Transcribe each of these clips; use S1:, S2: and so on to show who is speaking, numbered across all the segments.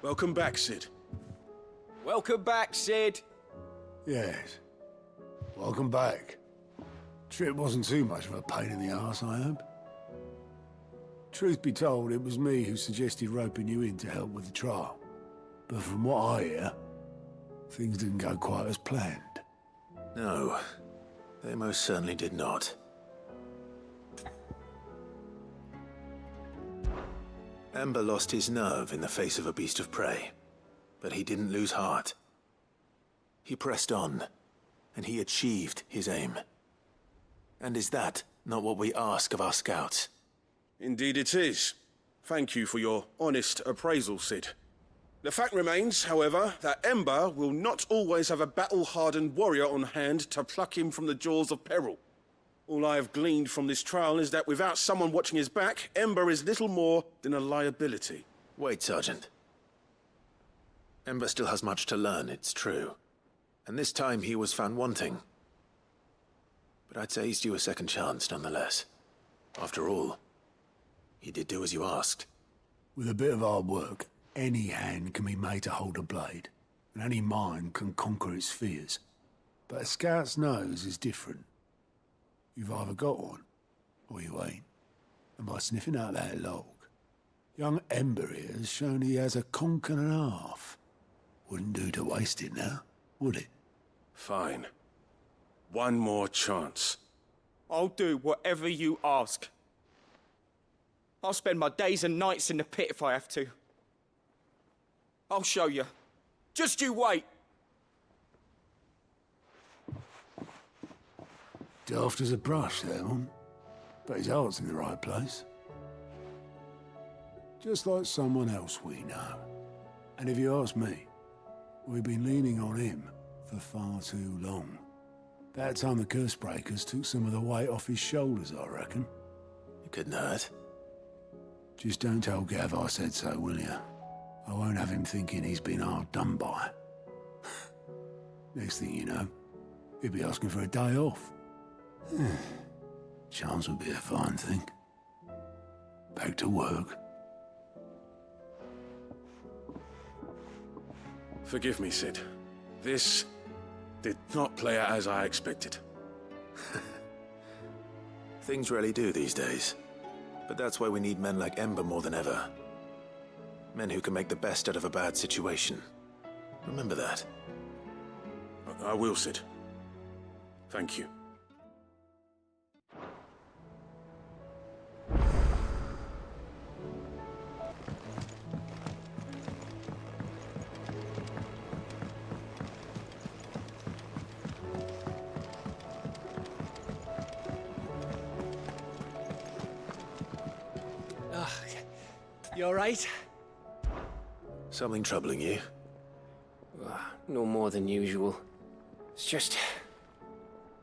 S1: Welcome back, Sid.
S2: Welcome back, Sid.
S3: Yes. Welcome back. Trip wasn't too much of a pain in the arse, I hope. Truth be told, it was me who suggested roping you in to help with the trial. But from what I hear, things didn't go quite as planned.
S4: No, they most certainly did not. Ember lost his nerve in the face of a beast of prey, but he didn't lose heart. He pressed on, and he achieved his aim. And is that not what we ask of our scouts?
S1: Indeed it is. Thank you for your honest appraisal, Sid. The fact remains, however, that Ember will not always have a battle-hardened warrior on hand to pluck him from the jaws of peril. All I have gleaned from this trial is that without someone watching his back, Ember is little more than a liability.
S4: Wait, Sergeant. Ember still has much to learn, it's true. And this time he was found wanting. But I'd say he's due a second chance, nonetheless. After all, he did do as you asked.
S3: With a bit of hard work, any hand can be made to hold a blade, and any mind can conquer its fears. But a scout's nose is different. You've either got one, or you ain't. And by sniffing out that log, young Ember here has shown he has a conk and a half. Wouldn't do to waste it now, would it?
S1: Fine. One more chance.
S2: I'll do whatever you ask. I'll spend my days and nights in the pit if I have to. I'll show you. Just you wait.
S3: Daft as a brush, that one. But his heart's in the right place. Just like someone else we know. And if you ask me, we've been leaning on him for far too long. That time the curse breakers took some of the weight off his shoulders, I reckon.
S4: It couldn't hurt.
S3: Just don't tell Gav I said so, will you? I won't have him thinking he's been hard done by. Next thing you know, he'll be asking for a day off. Chance would be a fine thing. Back to work.
S1: Forgive me, Sid. This did not play out as I expected.
S4: Things rarely do these days. But that's why we need men like Ember more than ever. Men who can make the best out of a bad situation. Remember that.
S1: I will, Sid. Thank you.
S5: You alright?
S4: Something troubling you?
S5: No more than usual. It's just...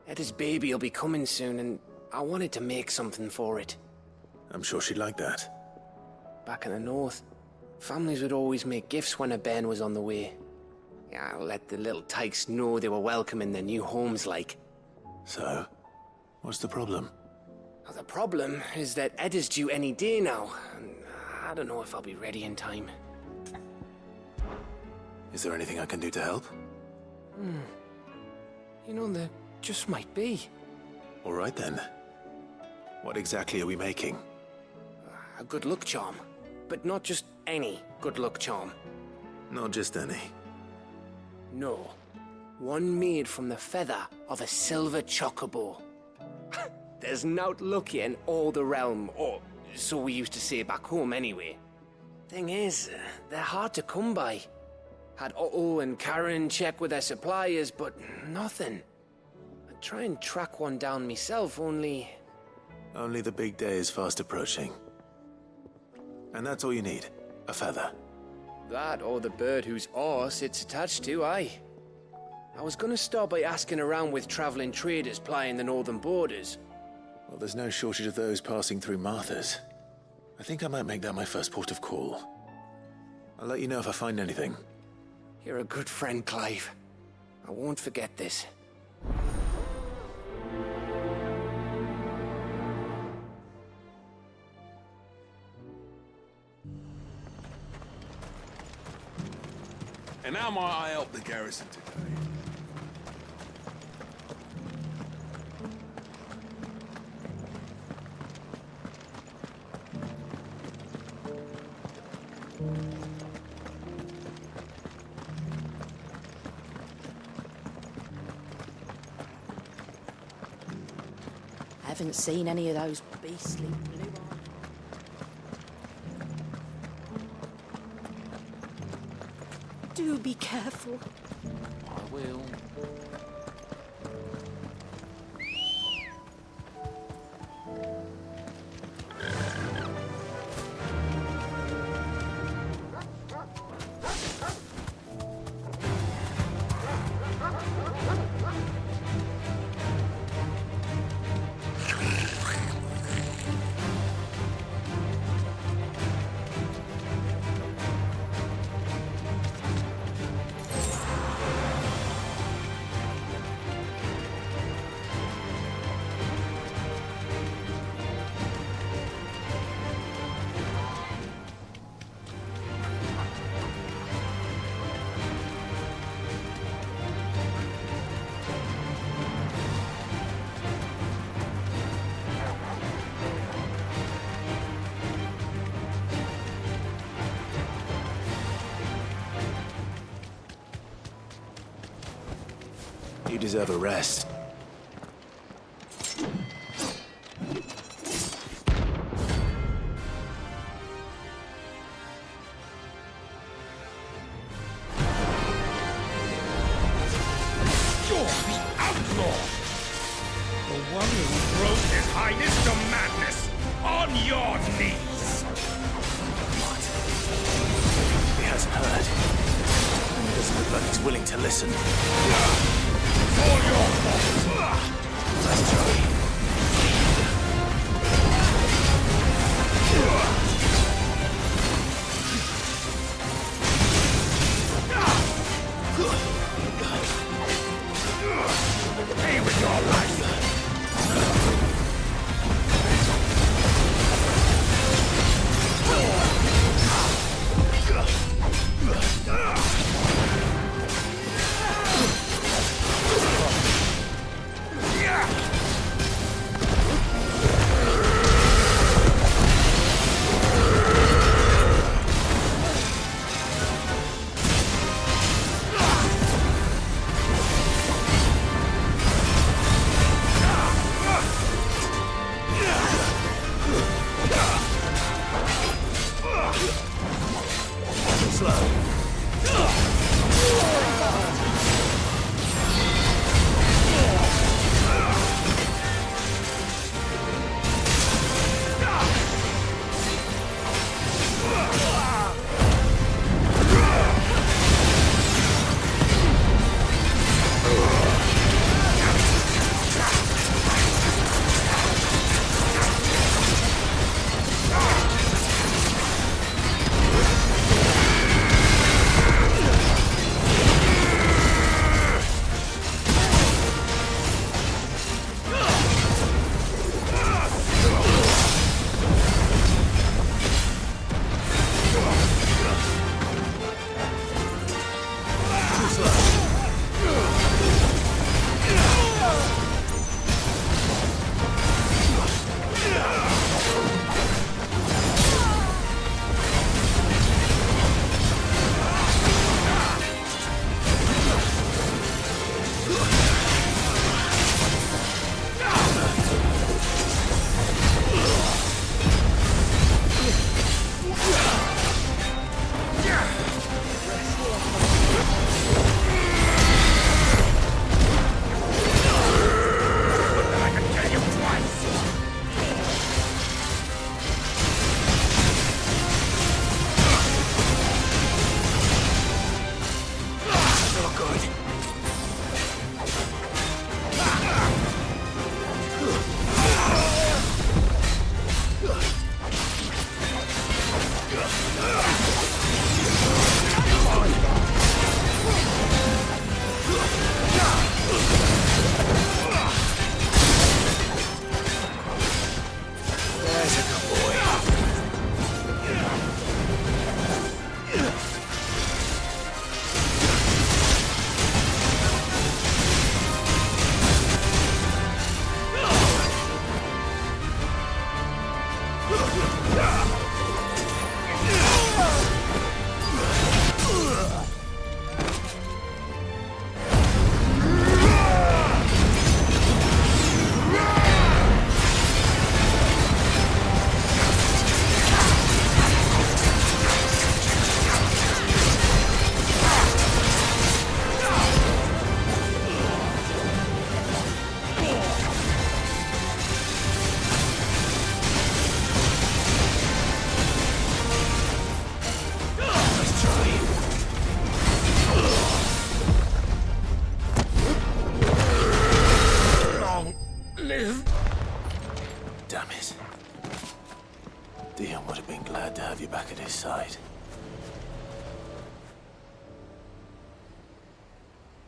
S5: Etta's baby will be coming soon, and I wanted to make something for it.
S4: I'm sure she'd like that.
S5: Back in the north, families would always make gifts when a bairn was on the way. Yeah, let the little tykes know they were welcome in their new homes, like.
S4: So, what's the problem?
S5: Well, the problem is that Etta's due any day now, and I don't know if I'll be ready in time.
S4: Is there anything I can do to help?
S5: You know, there just might be.
S4: All right then. What exactly are we making?
S5: A good luck charm. But not just any good luck charm.
S4: Not just any.
S5: No. One made from the feather of a silver chocobo. There's naught lucky in all the realm, or so we used to say back home anyway. Thing is, they're hard to come by. Had Otto and Karen check with their suppliers, but nothing. I'd try and track one down myself, only...
S4: Only the big day is fast approaching. And that's all you need, a feather.
S5: That or the bird whose horse it's attached to, aye. I was gonna start by asking around with traveling traders plying the northern borders.
S4: Well, there's no shortage of those passing through Martha's. I think I might make that my first port of call. I'll let you know if I find anything.
S5: You're a good friend, Clive. I won't forget this.
S6: And how might I help the garrison today?
S7: Haven't seen any of those beastly blue eyes. Do be careful.
S8: I will.
S4: You deserve a rest.
S9: You're the outlaw! The one who throws his highness to madness! On your knees!
S4: What? He hasn't heard. And it doesn't look like he's willing to listen.
S9: All your fault!
S4: Let's try.
S9: Pay with your life!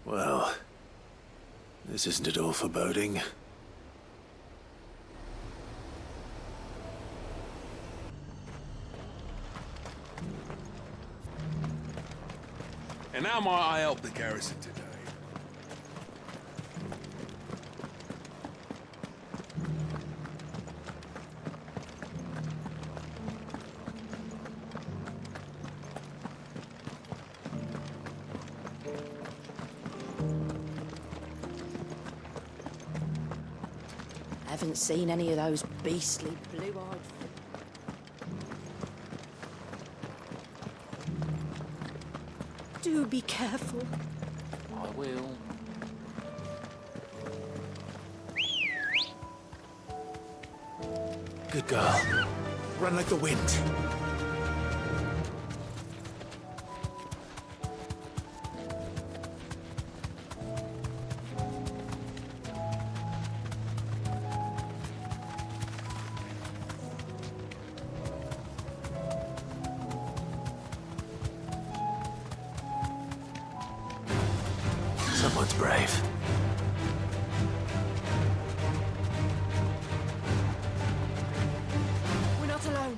S4: Well, this isn't at all foreboding.
S6: And how might I help the garrison today?
S7: Haven't seen any of those beastly blue-eyed... Do be careful.
S5: I will.
S4: Good girl. Run like the wind. Someone's brave.
S7: We're not alone.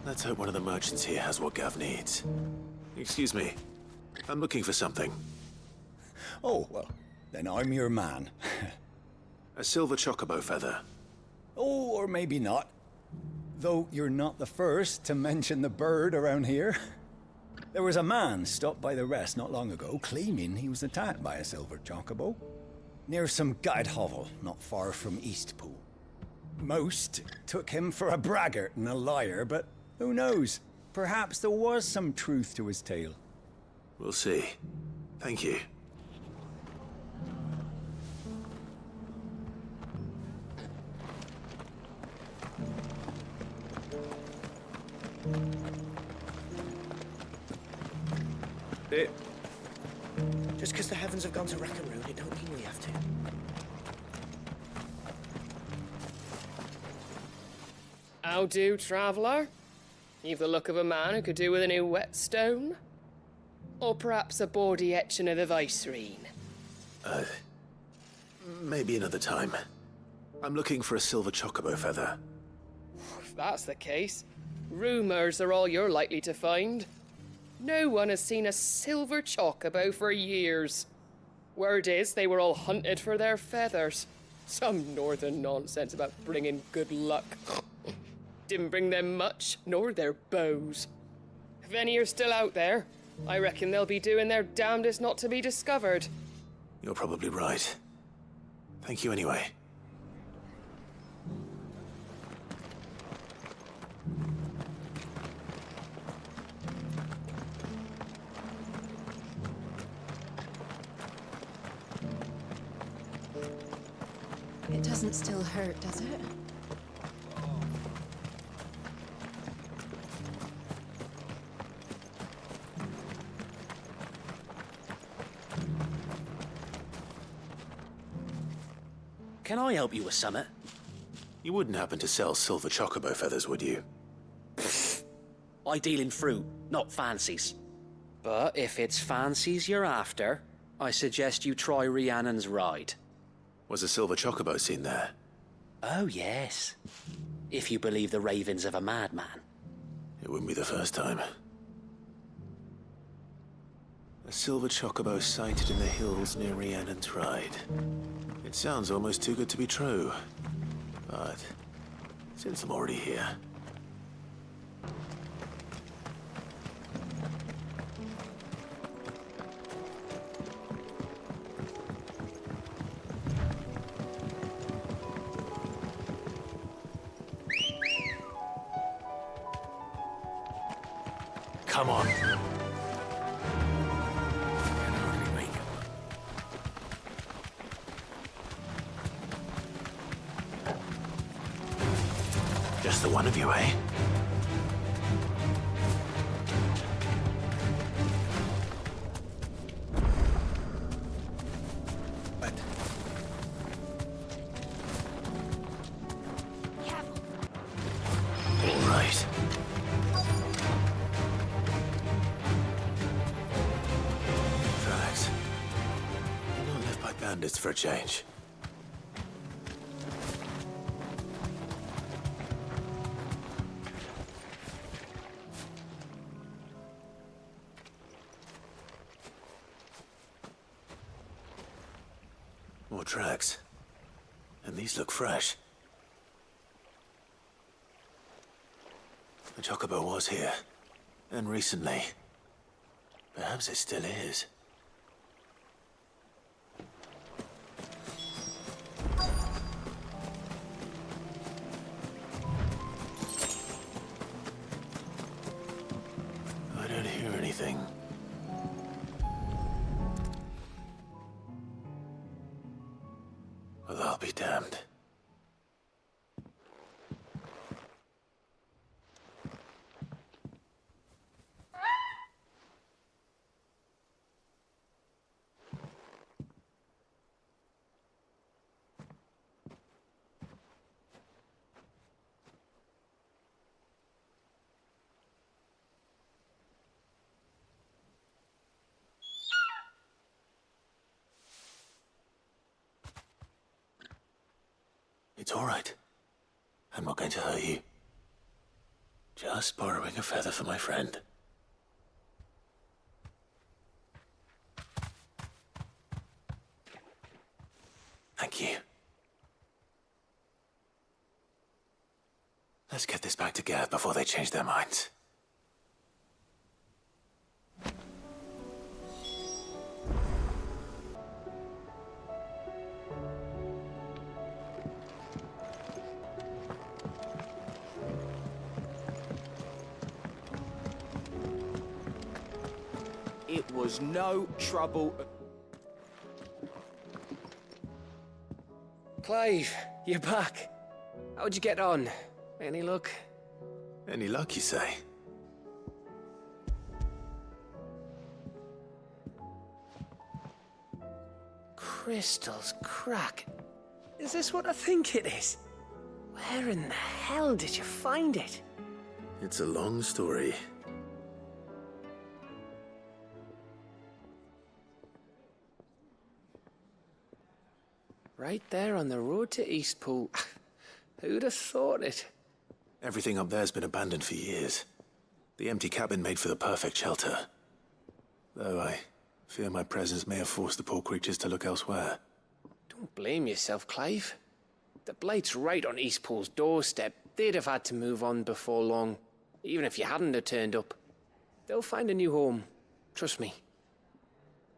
S4: Let's hope one of the merchants here has what Gav needs. Excuse me. I'm looking for something.
S8: Oh, well, then I'm your man.
S4: A silver chocobo feather.
S8: Oh, or maybe not. Though you're not the first to mention the bird around here. There was a man stopped by the rest not long ago, claiming he was attacked by a silver chocobo. Near some gutted hovel, not far from Eastpool. Most took him for a braggart and a liar, but who knows? Perhaps there was some truth to his tale.
S4: We'll see. Thank you.
S10: Just because the heavens have gone to Rackaroon, it don't mean we have to.
S11: How do, traveller? You've the look of a man who could do with a new whetstone? Or perhaps a bawdy etching of the Vicerine?
S4: Maybe another time. I'm looking for a silver chocobo feather.
S11: If that's the case, rumours are all you're likely to find. No one has seen a silver chocobo for years. Word is they were all hunted for their feathers. Some northern nonsense about bringing good luck. Didn't bring them much, nor their bows. If any are still out there, I reckon they'll be doing their damnedest not to be discovered.
S4: You're probably right. Thank you anyway.
S7: It doesn't still hurt, does it?
S10: Can I help you with summit?
S4: You wouldn't happen to sell silver chocobo feathers, would you?
S10: I deal in fruit, not fancies. But if it's fancies you're after, I suggest you try Rhiannon's ride.
S4: Was a silver chocobo seen there?
S10: Oh, yes. If you believe the ravings of a madman.
S4: It wouldn't be the first time. A silver chocobo sighted in the hills near Rhiannon's Ride. It sounds almost too good to be true. But since I'm already here... Come on. Just the one of you, eh?
S10: What?
S4: All right. Tracks. You're not left by bandits for a change. More tracks. And these look fresh. The chocobo was here. And recently. Perhaps it still is. I don't hear anything. Well, I'll be damned. It's all right. I'm not going to hurt you. Just borrowing a feather for my friend. Thank you. Let's get this back to Gareth before they change their minds.
S2: It was no trouble.
S5: Clive, you're back. How'd you get on? Any luck?
S4: Any luck, you say?
S5: Crystal's crack. Is this what I think it is? Where in the hell did you find it?
S4: It's a long story.
S5: Right there on the road to Eastpool. Who'd have thought it?
S4: Everything up there's been abandoned for years. The empty cabin made for the perfect shelter. Though I fear my presence may have forced the poor creatures to look elsewhere.
S5: Don't blame yourself, Clive. The Blight's right on Eastpool's doorstep. They'd have had to move on before long, even if you hadn't have turned up. They'll find a new home. Trust me.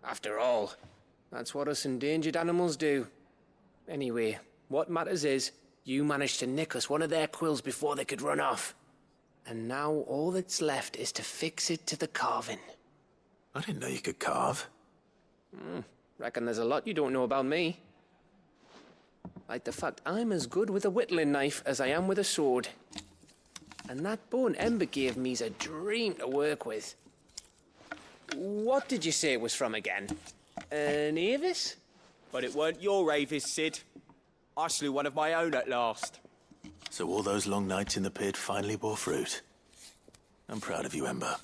S5: After all, that's what us endangered animals do. Anyway, what matters is, you managed to nick us one of their quills before they could run off. And now all that's left is to fix it to the carving.
S4: I didn't know you could carve.
S5: Reckon there's a lot you don't know about me. Like the fact I'm as good with a whittling knife as I am with a sword. And that bone Ember gave me's a dream to work with. What did you say it was from again? An Avis?
S2: But it weren't your Avis, Sid. I slew one of my own at last.
S4: So all those long nights in the pit finally bore fruit. I'm proud of you, Ember.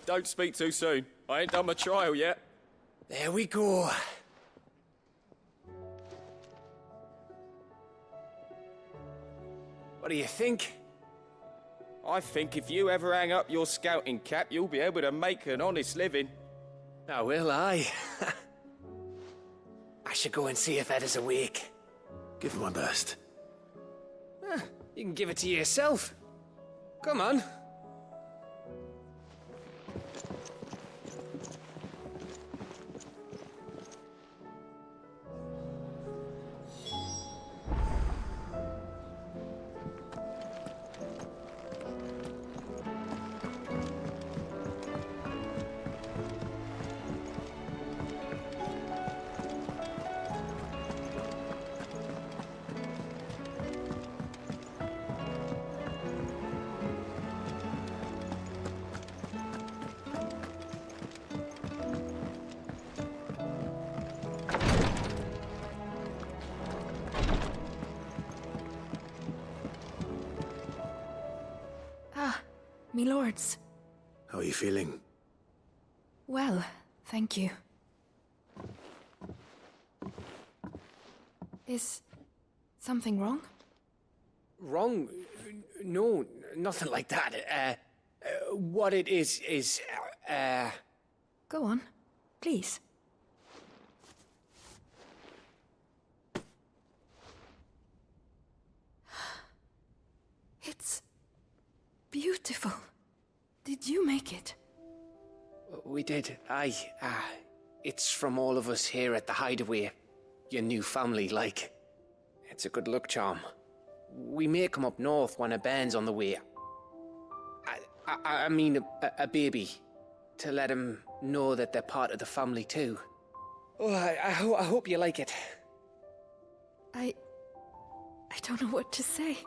S2: Don't speak too soon. I ain't done my trial yet.
S5: There we go. What do you think?
S2: I think if you ever hang up your scouting cap, you'll be able to make an honest living.
S5: Now will I? I should go and see if Ed is awake.
S4: Give it my best.
S5: You can give it to yourself. Come on.
S12: Me lords.
S4: How are you feeling?
S12: Well, thank you. Is something wrong?
S5: Wrong? No, nothing like that. What it is,
S12: Go on, please. It's beautiful. Did you make it?
S5: We did. It's from all of us here at the Hideaway. Your new family, like. It's a good luck charm. We may come up north when a band's on the way. I mean a baby. To let him know that they're part of the family too. Oh, I hope you like it.
S12: I don't know what to say.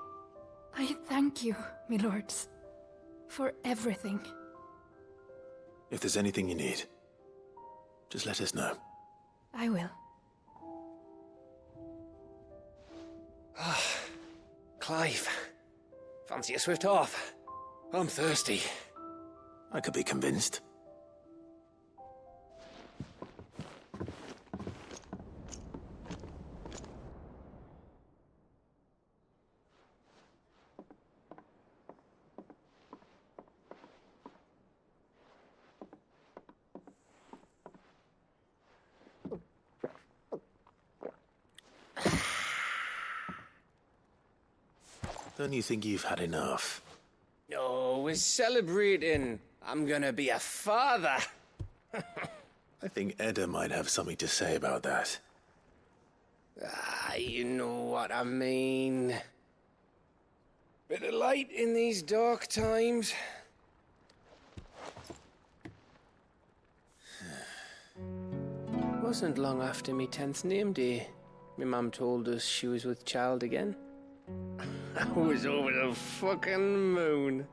S12: I thank you, my lords, for everything.
S4: If there's anything you need, just let us know.
S12: I will.
S5: Clive, fancy a swift off? I'm thirsty.
S4: I could be convinced. Don't you think you've had enough?
S5: No, we're celebrating. I'm gonna be a father.
S4: I think Edda might have something to say about that.
S5: Ah, you know what I mean. Bit of light in these dark times. Wasn't long after me 10th name day. My mum told us she was with child again. I was over the fucking moon.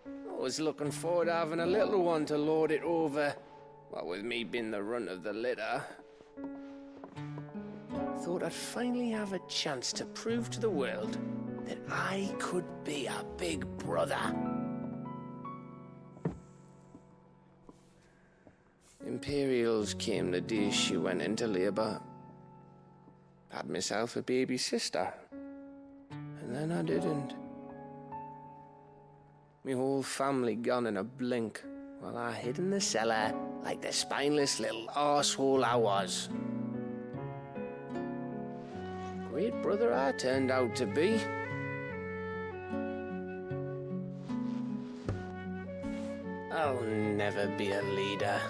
S5: I was looking forward to having a little one to lord it over. What with me being the runt of the litter. Thought I'd finally have a chance to prove to the world that I could be a big brother. Imperials came the day she went into labour. Had myself a baby sister. And then I didn't. Me whole family gone in a blink, while I hid in the cellar like the spineless little arsehole I was. Great brother I turned out to be. I'll never be a leader.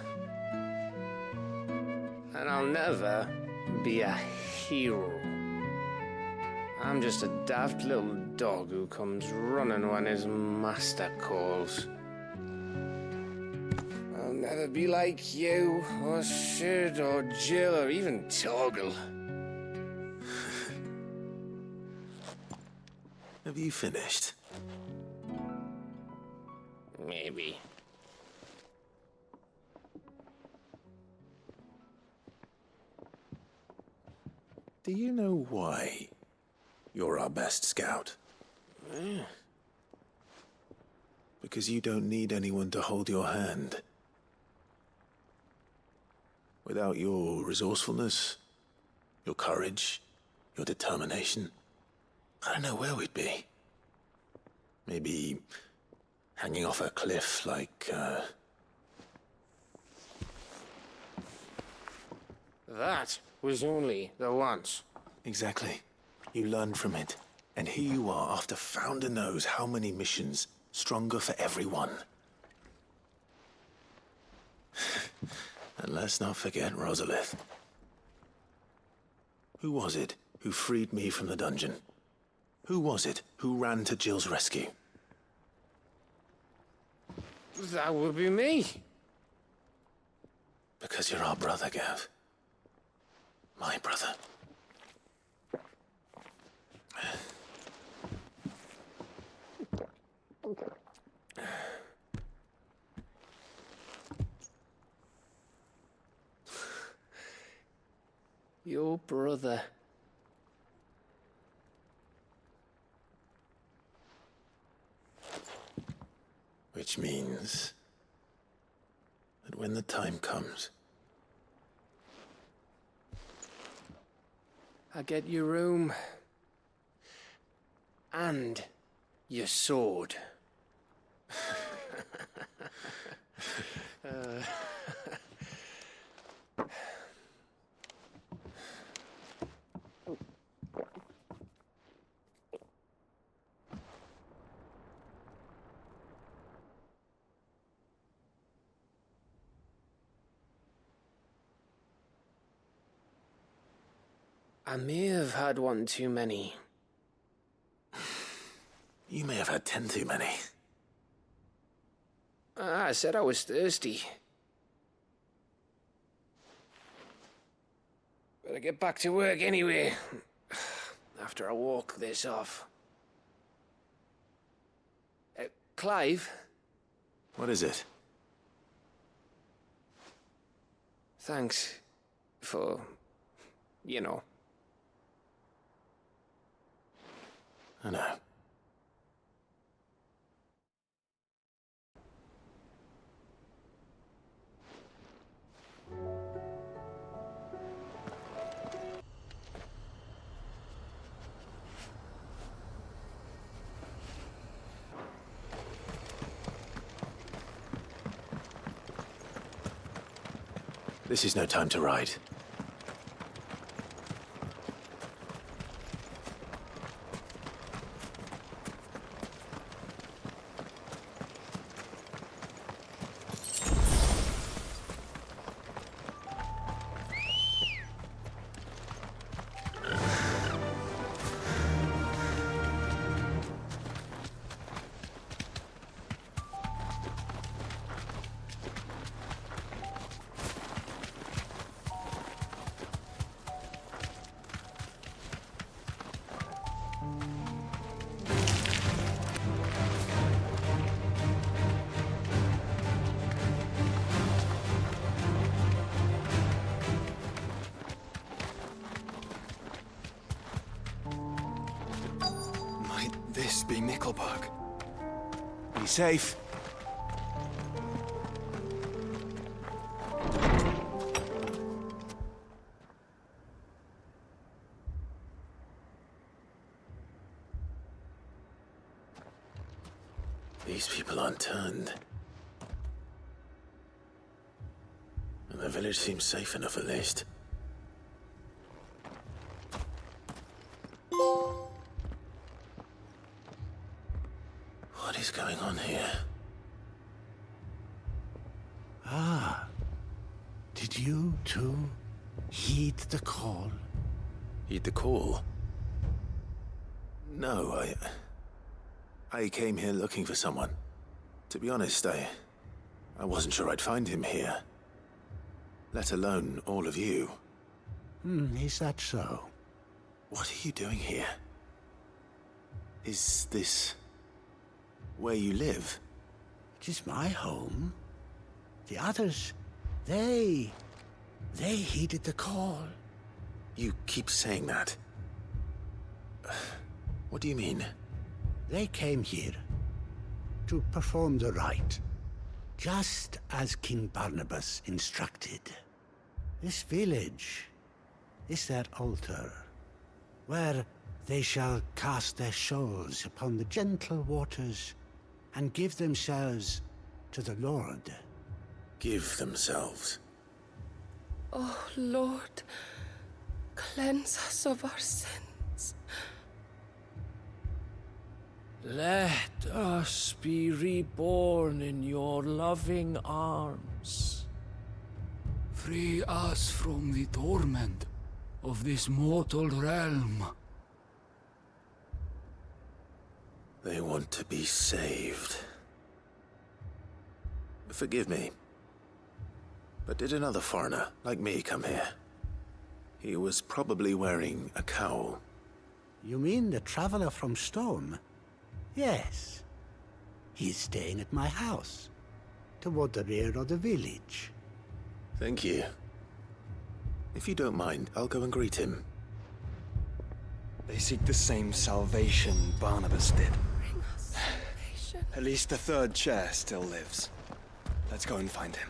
S5: And I'll never be a hero. I'm just a daft little dog who comes running when his master calls. I'll never be like you, or Sid, or Jill, or even Torgal.
S4: Have you finished?
S5: Maybe.
S4: Do you know why you're our best scout? Because you don't need anyone to hold your hand. Without your resourcefulness, your courage, your determination, I don't know where we'd be. Maybe hanging off a cliff like,
S5: That was only the once.
S4: Exactly. You learned from it. And here you are, after Founder knows how many missions, stronger for everyone. And let's not forget Rosalith. Who was it who freed me from the dungeon? Who was it who ran to Jill's rescue?
S5: That would be me.
S4: Because you're our brother, Gav. My brother.
S5: Your brother.
S4: Which means that when the time comes,
S5: I get your room. And your sword. I may have had one too many.
S4: you may have had 10 too many.
S5: I said I was thirsty. Better get back to work anyway, after I walk this off. Clive?
S4: What is it?
S5: Thanks for, you know.
S4: I know. This is no time to ride.
S13: Must be Nickelberg. Be safe.
S4: These people aren't turned. And the village seems safe enough at least. What is going on here?
S3: Ah. Did you too heed the call?
S4: Heed the call? No, I came here looking for someone. To be honest, I wasn't sure I'd find him here. Let alone all of you.
S3: Is that so?
S4: What are you doing here? Is this where you live?
S3: It is my home. The others, they heeded the call.
S4: You keep saying that. What do you mean?
S3: They came here to perform the rite, just as King Barnabas instructed. This village is their altar, where they shall cast their souls upon the gentle waters and give themselves to the Lord.
S4: Give themselves?
S11: Oh, Lord, cleanse us of our sins.
S14: Let us be reborn in your loving arms.
S9: Free us from the torment of this mortal realm.
S4: They want to be saved. Forgive me, but did another foreigner like me come here? He was probably wearing a cowl.
S3: You mean the traveler from Storm? Yes. He is staying at my house, toward the rear of the village.
S4: Thank you. If you don't mind, I'll go and greet him.
S13: They seek the same salvation Barnabas did.
S11: Bring us salvation.
S13: At least the third chair still lives. Let's go and find him.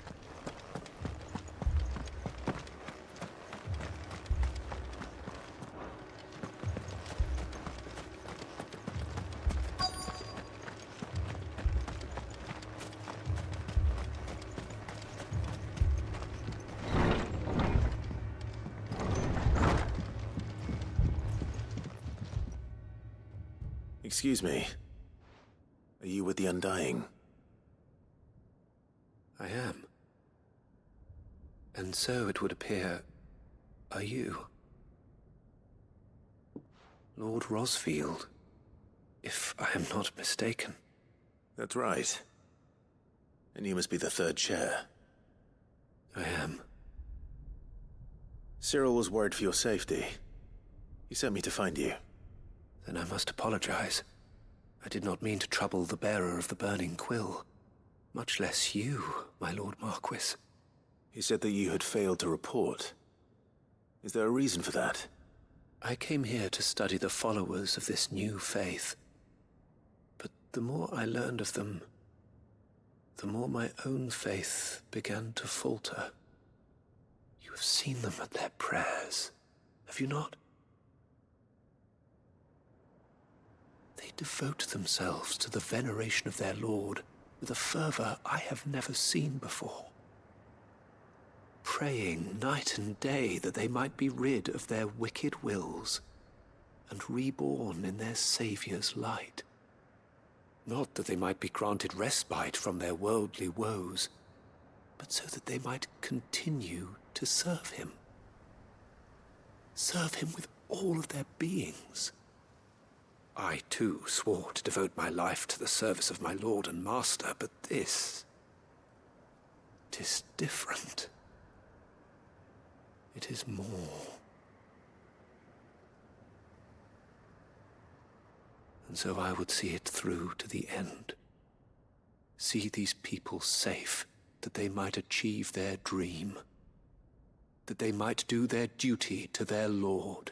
S4: Excuse me. Are you with the Undying?
S15: I am. And so it would appear, are you? Lord Rosfield, if I am not mistaken.
S4: That's right. And you must be the third chair.
S15: I am.
S4: Cyril was worried for your safety. He sent me to find you.
S15: Then I must apologize. I did not mean to trouble the bearer of the burning quill. Much less you, my Lord Marquis.
S4: He said that you had failed to report. Is there a reason for that?
S15: I came here to study the followers of this new faith. But the more I learned of them, the more my own faith began to falter. You have seen them at their prayers, have you not? They devote themselves to the veneration of their Lord with a fervor I have never seen before. Praying night and day that they might be rid of their wicked wills and reborn in their Saviour's light. Not that they might be granted respite from their worldly woes, but so that they might continue to serve him. Serve him with all of their beings. I, too, swore to devote my life to the service of my Lord and Master, but this... 'tis different. It is more. And so I would see it through to the end. See these people safe, that they might achieve their dream. That they might do their duty to their Lord.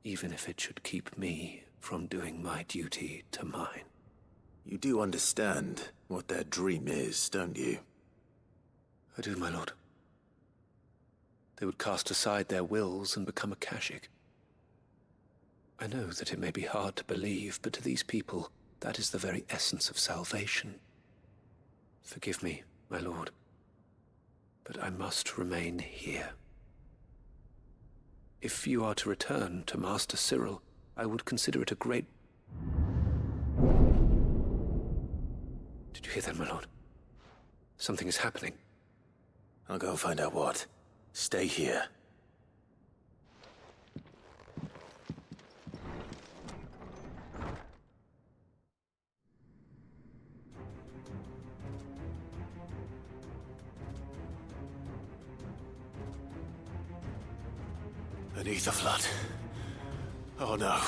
S15: Even if it should keep me from doing my duty to mine.
S4: You do understand what their dream is, don't you?
S15: I do, my lord. They would cast aside their wills and become Akashic. I know that it may be hard to believe, but to these people, that is the very essence of salvation. Forgive me, my lord, but I must remain here. If you are to return to Master Cyril, I would consider it a great... Did you hear that, my lord? Something is happening.
S4: I'll go and find out what. Stay here. Beneath the flood. Oh no.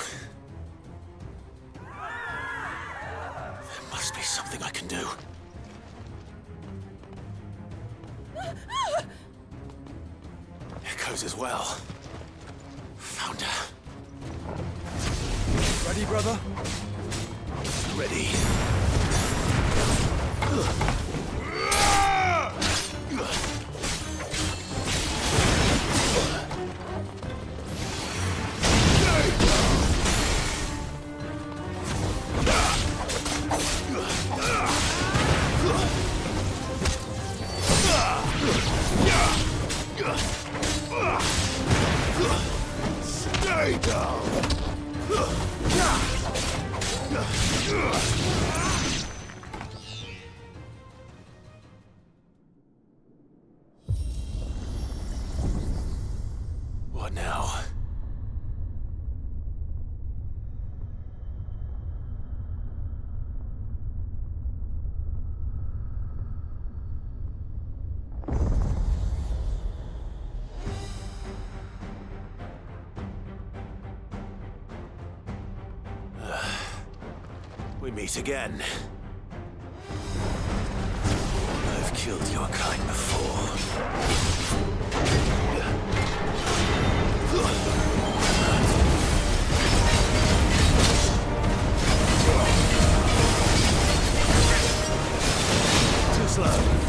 S4: There must be something I can do. Echoes as well. Found her.
S13: Ready, brother?
S4: Ready.
S9: Stay down!
S4: What now? We meet again. I've killed your kind before. Too slow.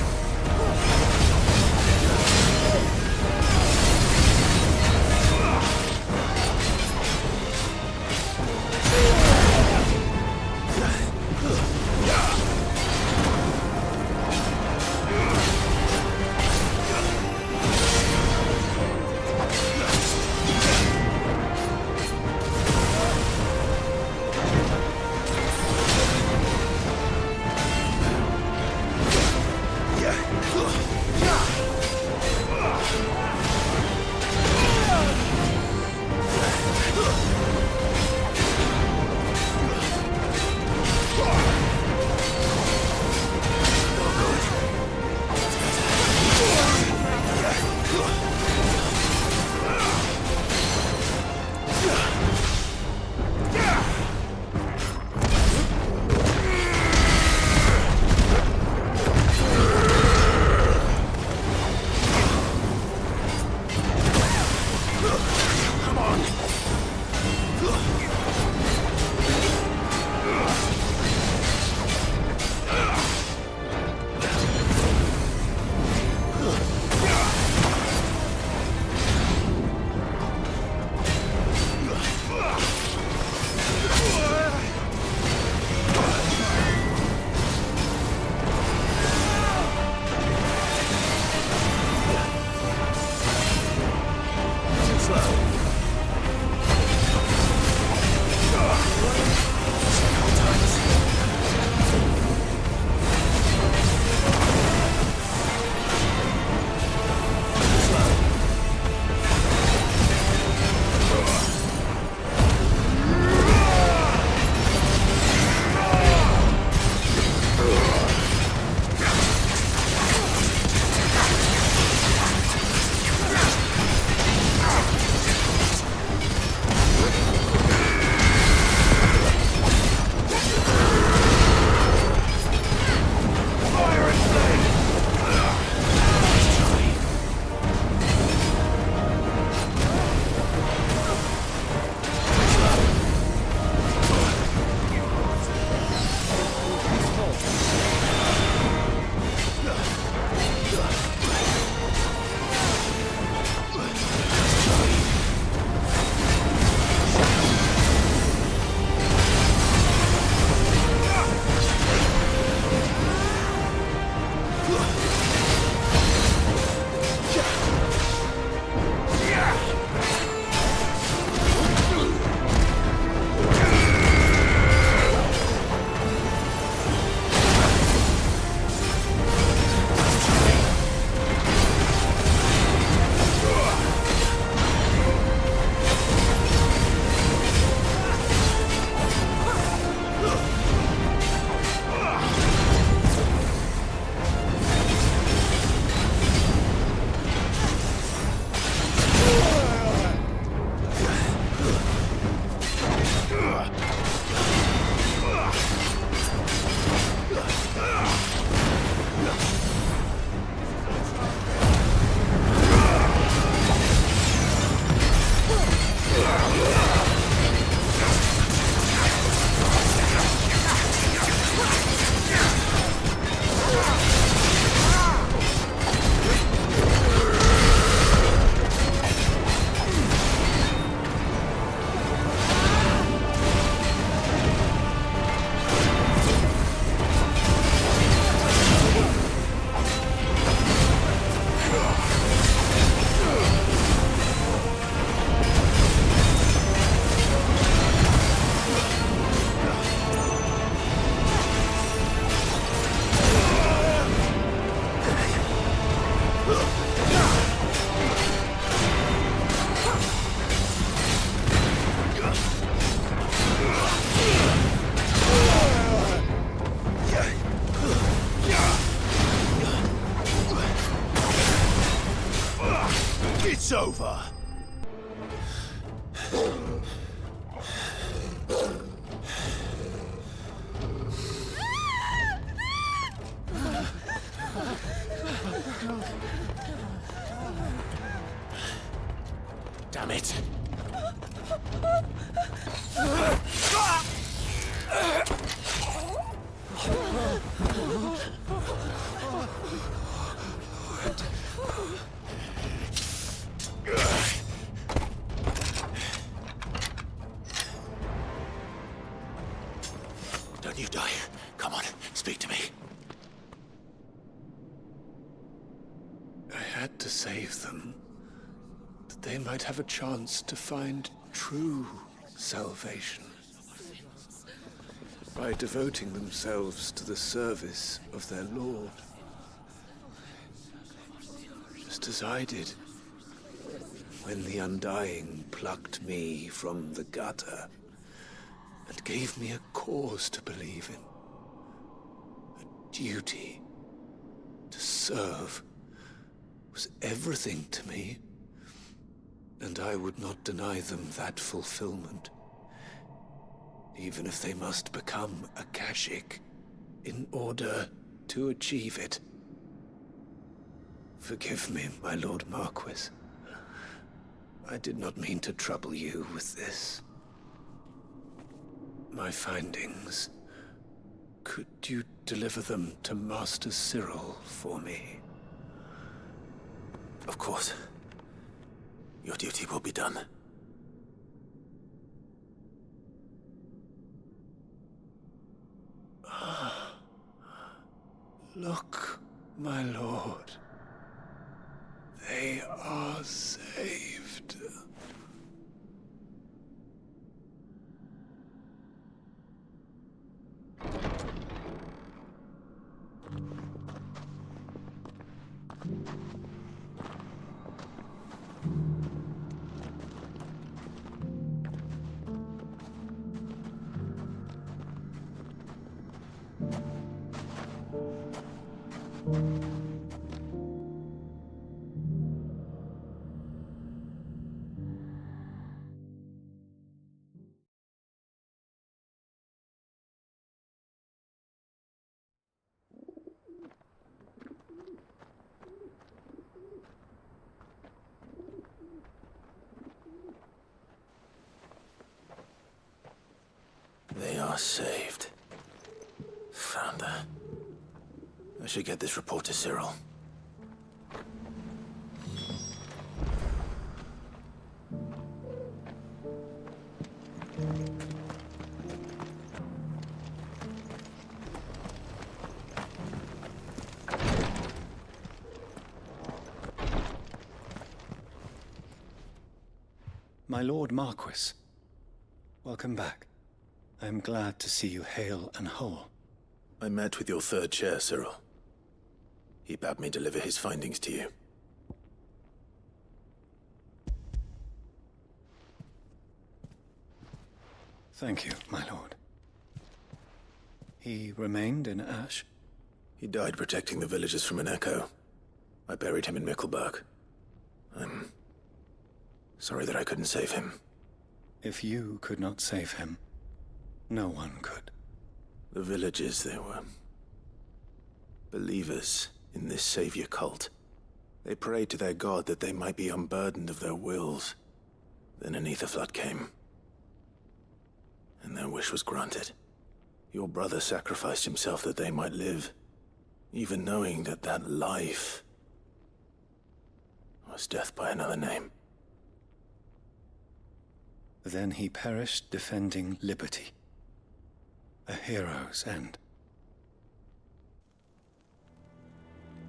S3: It's over!
S4: Damn it! Don't you die. Come on, speak to me.
S15: I had to save them, that they might have a chance to find true salvation by devoting themselves to the service of their Lord. Just as I did when the Undying plucked me from the gutter and gave me a cause to believe in. A duty to serve was everything to me, and I would not deny them that fulfillment, even if they must become a Kashik in order to achieve it. Forgive me, my Lord Marquis. I did not mean to trouble you with this. My findings. Could you deliver them to Master Cyril for me?
S4: Of course. Your duty will be done.
S15: Look, my lord. They are saved.
S4: They are saved. Founder. I should get this report to Cyril.
S8: My Lord Marquis, welcome back. I am glad to see you hale and whole.
S4: I met with your third chair, Cyril. He bade me deliver his findings to you.
S8: Thank you, my lord. He remained in Ash?
S4: He died protecting the villagers from an echo. I buried him in Mickelberg. I'm sorry that I couldn't save him.
S8: If you could not save him, no one could.
S4: The villagers, they were believers in this savior cult. They prayed to their god that they might be unburdened of their wills. Then an ether flood came, and their wish was granted. Your brother sacrificed himself that they might live, even knowing that that life was death by another name.
S8: Then he perished defending liberty. A hero's end.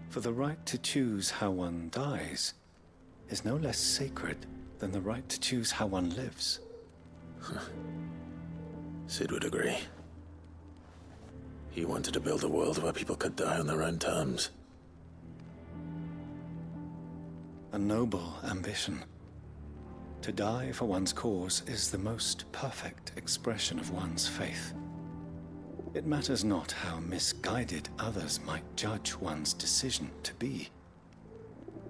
S8: For the right to choose how one dies is no less sacred than the right to choose how one lives.
S4: Sid would agree. He wanted to build a world where people could die on their own terms.
S8: A noble ambition. To die for one's cause is the most perfect expression of one's faith. It matters not how misguided others might judge one's decision to be.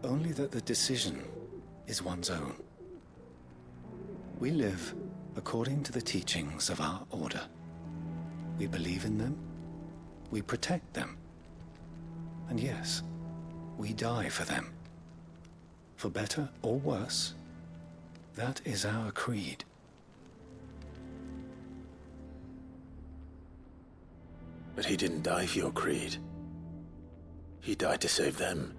S8: Only that the decision is one's own. We live according to the teachings of our order. We believe in them, we protect them, and yes, we die for them. For better or worse, that is our creed.
S4: But he didn't die for your creed. He died to save them.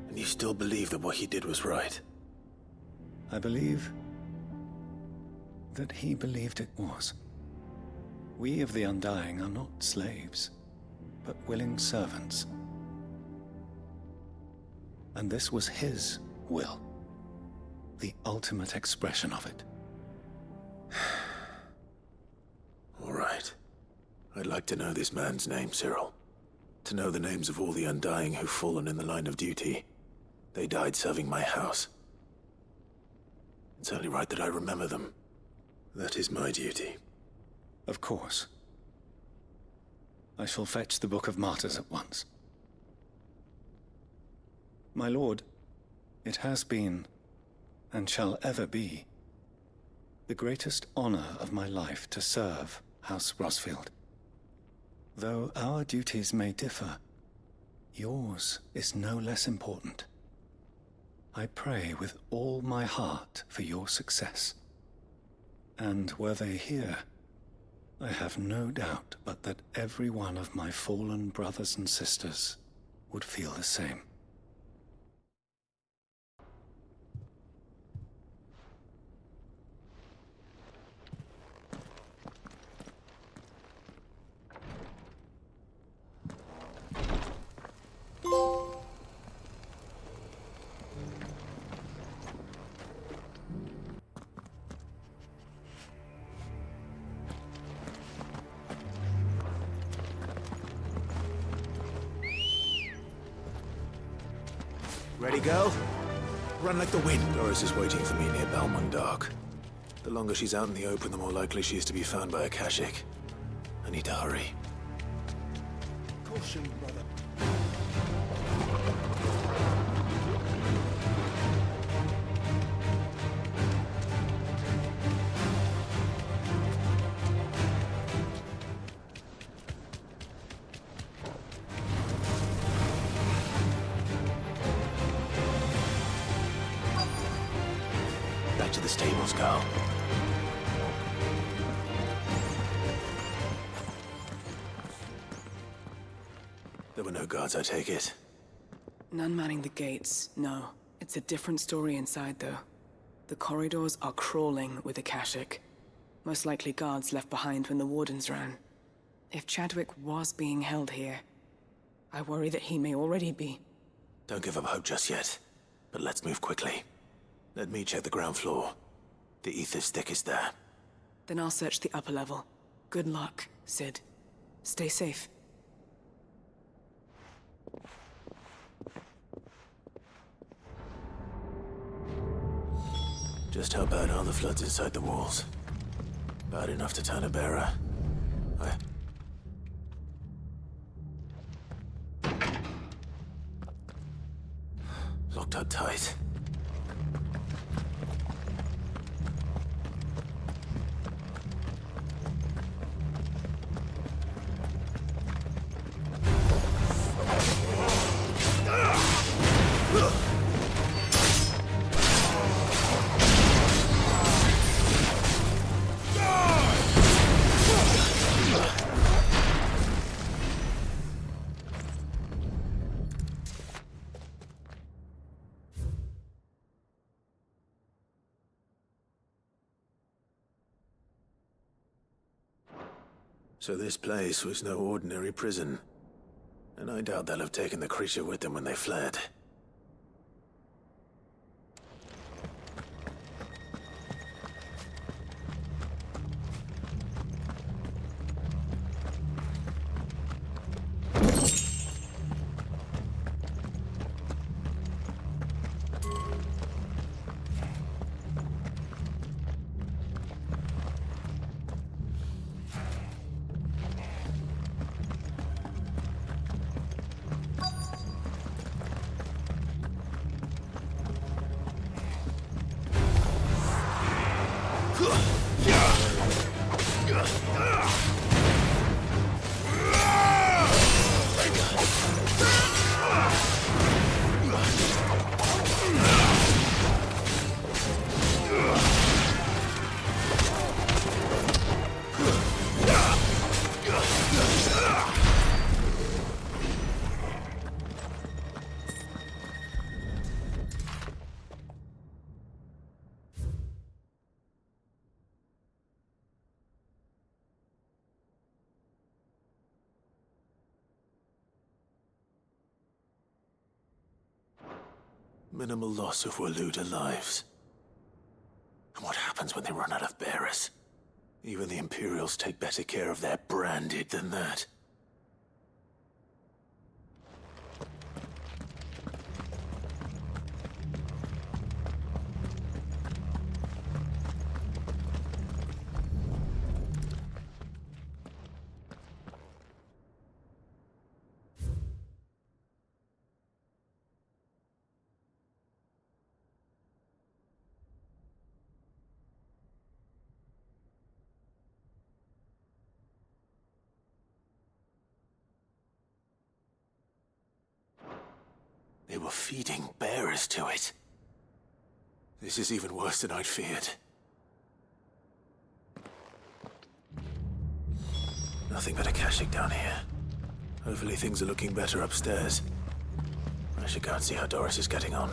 S4: And you still believe that what he did was right?
S8: I believe that he believed it was. We of the Undying are not slaves, but willing servants. And this was his will, the ultimate expression of it.
S4: All right. I'd like to know this man's name, Cyril. To know the names of all the Undying who've fallen in the line of duty. They died serving my house. It's only right that I remember them. That is my duty.
S8: Of course. I shall fetch the Book of Martyrs at once. My lord, it has been, and shall ever be, the greatest honor of my life to serve House Rosfield. Though our duties may differ, yours is no less important. I pray with all my heart for your success. And were they here, I have no doubt but that every one of my fallen brothers and sisters would feel the same.
S4: Ready, go? Run like the wind. Doris is waiting for me near Balmung. The longer she's out in the open, the more likely she is to be found by a Kashik. I need to hurry.
S9: Caution, brother.
S4: Back to the stables, go. There were no guards, I take it.
S16: None manning the gates, no. It's a different story inside, though. The corridors are crawling with Akashic. Most likely guards left behind when the wardens ran. If Chadwick was being held here, I worry that he may already be.
S4: Don't give up hope just yet, but let's move quickly. Let me check the ground floor. The ether's thickest there.
S16: Then I'll search the upper level. Good luck, Sid. Stay safe.
S4: Just how bad are the floods inside the walls? Bad enough to turn a bearer. Locked up tight. So this place was no ordinary prison. And I doubt they'll have taken the creature with them when they fled. Minimal loss of Waluda lives. And what happens when they run out of bearers? Even the Imperials take better care of their branded than that. They were feeding bearers to it. This is even worse than I'd feared. Nothing but a caching down here. Hopefully things are looking better upstairs. I should go and see how Doris is getting on.